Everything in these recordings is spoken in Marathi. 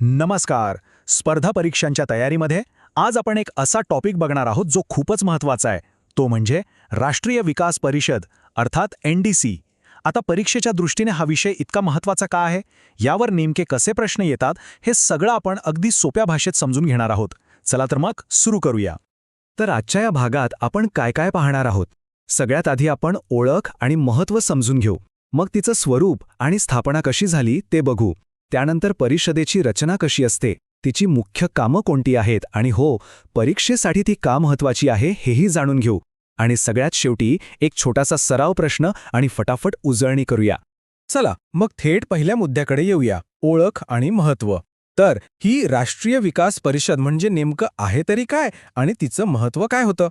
नमस्कार. स्पर्धा परीक्षांच्या तयारीमध्ये आज आपण एक असा टॉपिक बघणार आहोत जो खूपच महत्त्वाचा आहे. तो म्हणजे राष्ट्रीय विकास परिषद अर्थात NDC. आता परीक्षेच्या दृष्टीने हा विषय इतका महत्त्वाचा का आहे, यावर नेमके कसे प्रश्न येतात, हे सगळं आपण अगदी सोप्या भाषेत समजून घेणार आहोत. चला तर मग सुरू करूया. तर आजच्या या भागात आपण काय काय पाहणार आहोत. सगळ्यात आधी आपण ओळख आणि महत्त्व समजून घेऊ. मग तिचं स्वरूप आणि स्थापना कशी झाली ते बघू. त्यानंतर परिषदेची रचना कशी असते, तिची मुख्य कामं कोणती आहेत आणि हो, परीक्षेसाठी ती का महत्त्वाची आहे हेही जाणून घेऊ. आणि सगळ्यात शेवटी एक छोटासा सराव प्रश्न आणि फटाफट उजळणी करूया. चला मग थेट पहिल्या मुद्द्याकडे येऊया, ओळख आणि महत्त्व. तर ही राष्ट्रीय विकास परिषद म्हणजे नेमकं आहे तरी काय आणि तिचं महत्त्व काय होतं?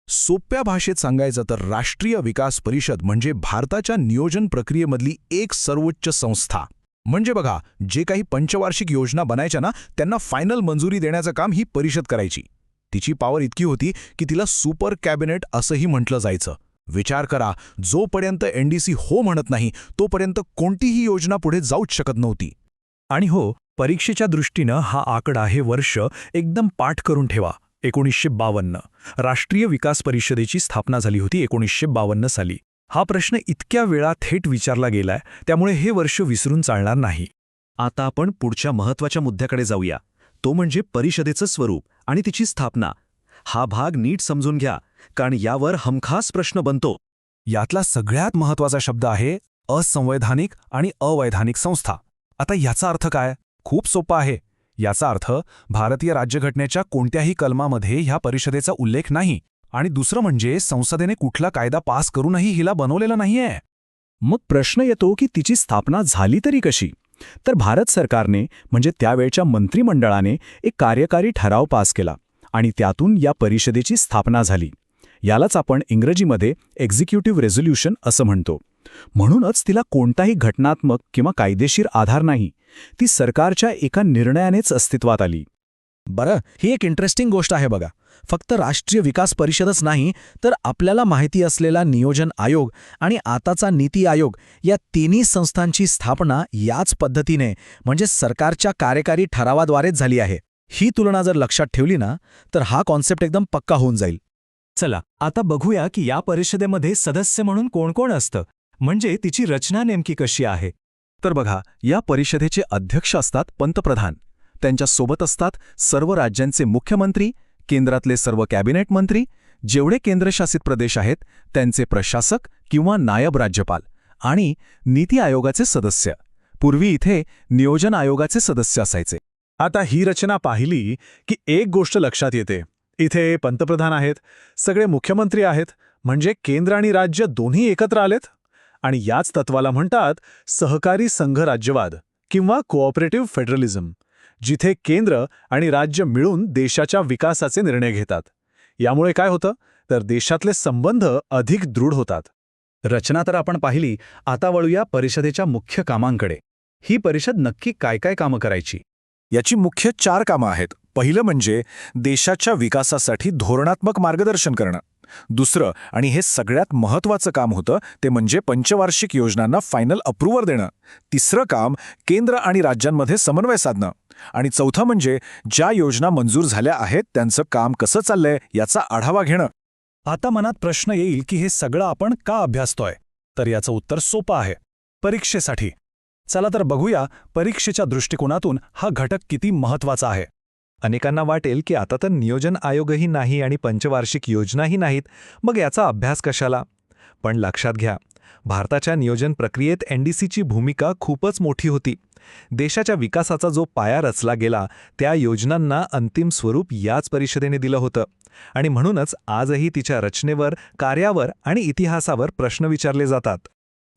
सोप्या भाषेत सांगायचं तर राष्ट्रीय विकास परिषद म्हणजे भारताच्या नियोजन प्रक्रियेमधली एक सर्वोच्च संस्था. म्हणजे बघा, जे काही पंचवार्षिक योजना बनायच्या ना, त्यांना फायनल मंजुरी देण्याचं काम ही परिषद करायची. तिची पॉवर इतकी होती की तिला सुपर कॅबिनेट असंही म्हटलं जायचं. विचार करा, जोपर्यंत NDC हो म्हणत नाही तोपर्यंत कोणतीही योजना पुढे जाऊच शकत नव्हती. आणि हो, परीक्षेच्या दृष्टीनं हा आकडा हे वर्ष एकदम पाठ करून ठेवा. 1952 राष्ट्रीय विकास परिषदेची स्थापना झाली होती 1952 साली. हा प्रश्न इतक्या वेळा थेट विचारला गेलाय, त्यामुळे हे वर्ष विसरून चालणार नाही. आता आपण पुढच्या महत्त्वाच्या मुद्द्याकडे जाऊया. तो म्हणजे परिषदेचं स्वरूप आणि तिची स्थापना. हा भाग नीट समजून घ्या, कारण यावर हमखास प्रश्न बनतो. यातला सगळ्यात महत्त्वाचा शब्द आहे असंवैधानिक आणि अवैधानिक संस्था. आता याचा अर्थ काय? खूप सोपा आहे. याचा अर्थ भारतीय राज्यघटनेच्या कोणत्याही कलमामध्ये ह्या परिषदेचा उल्लेख नाही. आणि दुसरं म्हणजे संसदेने कुठला कायदा पास करूनही हिला बनवलेलं नाहीये. मग प्रश्न येतो की तिची स्थापना झाली तरी कशी? तर भारत सरकारने म्हणजे त्यावेळच्या मंत्रिमंडळाने एक कार्यकारी ठराव पास केला आणि त्यातून या परिषदेची स्थापना झाली. यालाच आपण इंग्रजीमध्ये एक्झिक्युटिव्ह रेझोल्यूशन असं म्हणतो. म्हणूनच तिला कोणताही घटनात्मक किंवा कायदेशीर आधार नाही. ती सरकारच्या एका निर्णयानेच अस्तित्वात आली. बरं, ही एक इंटरेस्टिंग गोष्ट आहे बघा. फक्त राष्ट्रीय विकास परिषदच नाही, तर आपल्याला माहिती असलेला नियोजन आयोग आणि आताचा नीती आयोग या तिन्ही संस्थांची स्थापना याच पद्धतीने म्हणजे सरकारच्या कार्यकारी ठरावाद्वारेच झाली आहे. ही तुलना जर लक्षात ठेवली ना, तर हा कॉन्सेप्ट एकदम पक्का होऊन जाईल. चला आता बघूया की या परिषदेमध्ये सदस्य म्हणून कोण कोण असतं, म्हणजे तिची रचना नेमकी कशी आहे. तर बघा, या परिषदेचे अध्यक्ष असतात पंतप्रधान. त्यांच्या सोबत असतात सर्व राज्यांचे मुख्यमंत्री, केंद्रातले सर्व कॅबिनेट मंत्री, जेवढे केंद्रशासित प्रदेश आहेत त्यांचे प्रशासक किंवा नायब राज्यपाल आणि नीती आयोगाचे सदस्य. पूर्वी इथे नियोजन आयोगाचे सदस्य असायचे. आता ही रचना पाहिली की एक गोष्ट लक्षात येते. इथे पंतप्रधान आहेत, सगळे मुख्यमंत्री आहेत, म्हणजे केंद्र आणि राज्य दोन्ही एकत्र आलेत. आणि याच तत्वाला म्हणतात सहकारी संघराज्यवाद किंवा कोऑपरेटिव्ह फेडरलिझम, जिथे केंद्र आणि राज्य मिळून देशाच्या विकासाचे निर्णय घेतात. यामुळे काय होतं, तर देशातले संबंध अधिक दृढ होतात. रचना तर आपण पाहिली. आता वळूया परिषदेच्या मुख्य कामांकडे. ही परिषद नक्की काय काय कामं करायची? याची मुख्य 4 कामं आहेत. पहिलं म्हणजे देशाच्या विकासासाठी धोरणात्मक मार्गदर्शन करणं. दुसरं आणि हे सगळ्यात महत्त्वाचं काम होतं ते म्हणजे पंचवार्षिक योजनांना फायनल अप्रूव्हर देणं. तिसरं काम केंद्र आणि राज्यांमध्ये समन्वय साधणं. आणि चौथं म्हणजे ज्या योजना मंजूर झाल्या आहेत त्यांचं काम कसं चाललंय याचा आढावा घेणं. आता मनात प्रश्न येईल की हे सगळं आपण का अभ्यासतोय. तर याचं उत्तर सोपं आहे, परीक्षेसाठी. चला तर बघूया परीक्षेच्या दृष्टिकोनातून हा घटक किती महत्त्वाचा आहे. अनेकांना वाटेल की आता तर नियोजन आयोगही नाही आणि पंचवार्षिक योजनाही नाहीत, मग याचा अभ्यास कशाला? पण लक्षात घ्या, भारताच्या नियोजन प्रक्रियेत NDCची भूमिका खूपच मोठी होती. देशाच्या विकासाचा जो पाया रचला गेला त्या योजनांना अंतिम स्वरूप याच परिषदेने दिलं होतं. आणि म्हणूनच आजही तिच्या रचनेवर, कार्यावर आणि इतिहासावर प्रश्न विचारले जातात.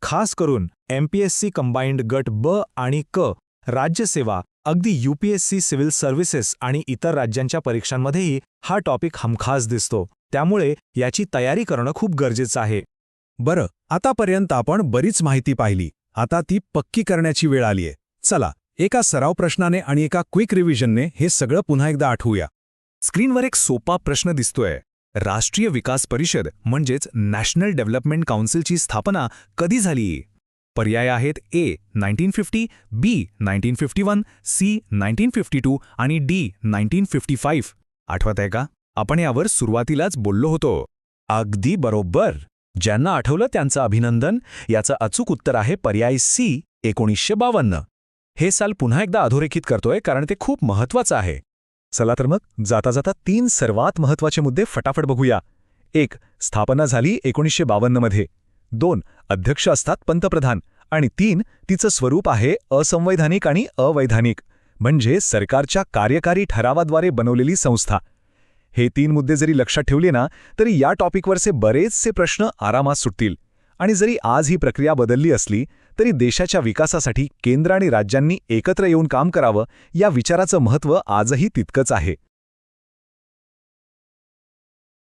खास करून MPSC कंबाइंड गट ब आणि क, राज्यसेवा, अगदी UPSC सिव्हिल सर्व्हिसेस आणि इतर राज्यांच्या परीक्षांमध्येही हा टॉपिक हमखास दिसतो. त्यामुळे याची तयारी करणं खूप गरजेचं आहे. बरं, आतापर्यंत आपण बरीच माहिती पाहिली. आता ती पक्की करण्याची वेळ आलीये. चला, एका सराव प्रश्नाने आणि एका क्विक रिव्हिजनने हे सगळं पुन्हा एकदा आठवूया. स्क्रीनवर एक सोपा प्रश्न दिसतोय. राष्ट्रीय विकास परिषद म्हणजेच नॅशनल डेव्हलपमेंट काउन्सिलची स्थापना कधी झाली? पर्याय आहेत ए 1950, बी 1951, सी 1952 आणि डी 1955. आठवत आहे का? आपण यावर सुरुवातीलाच बोललो होतो. अगदी बरोबर. ज्यांना आठवलं त्यांचं अभिनंदन. याचं अचूक उत्तर आहे पर्याय सी 1952. हे साल पुन्हा एकदा अधोरेखित करतोय कारण ते खूप महत्वाचं आहे. चला तर मग जाता जाता 3 सर्वात महत्वाचे मुद्दे फटाफट बघूया. 1. स्थापना झाली 1952 मध्ये. 2. अध्यक्ष असतात पंतप्रधान. आणि 3. तिचं स्वरूप आहे असंवैधानिक आणि अवैधानिक, म्हणजे सरकारच्या कार्यकारी ठरावाद्वारे बनवलेली संस्था. हे 3 मुद्दे जरी लक्षात ठेवले ना, तरी या टॉपिकवरचे बरेचसे प्रश्न आरामात सुटतील. आणि जरी आज ही प्रक्रिया बदलली असली तरी देशाच्या विकासासाठी केंद्र आणि राज्यांनी एकत्र येऊन काम करावं या विचाराचं महत्त्व आजही तितकंच आहे.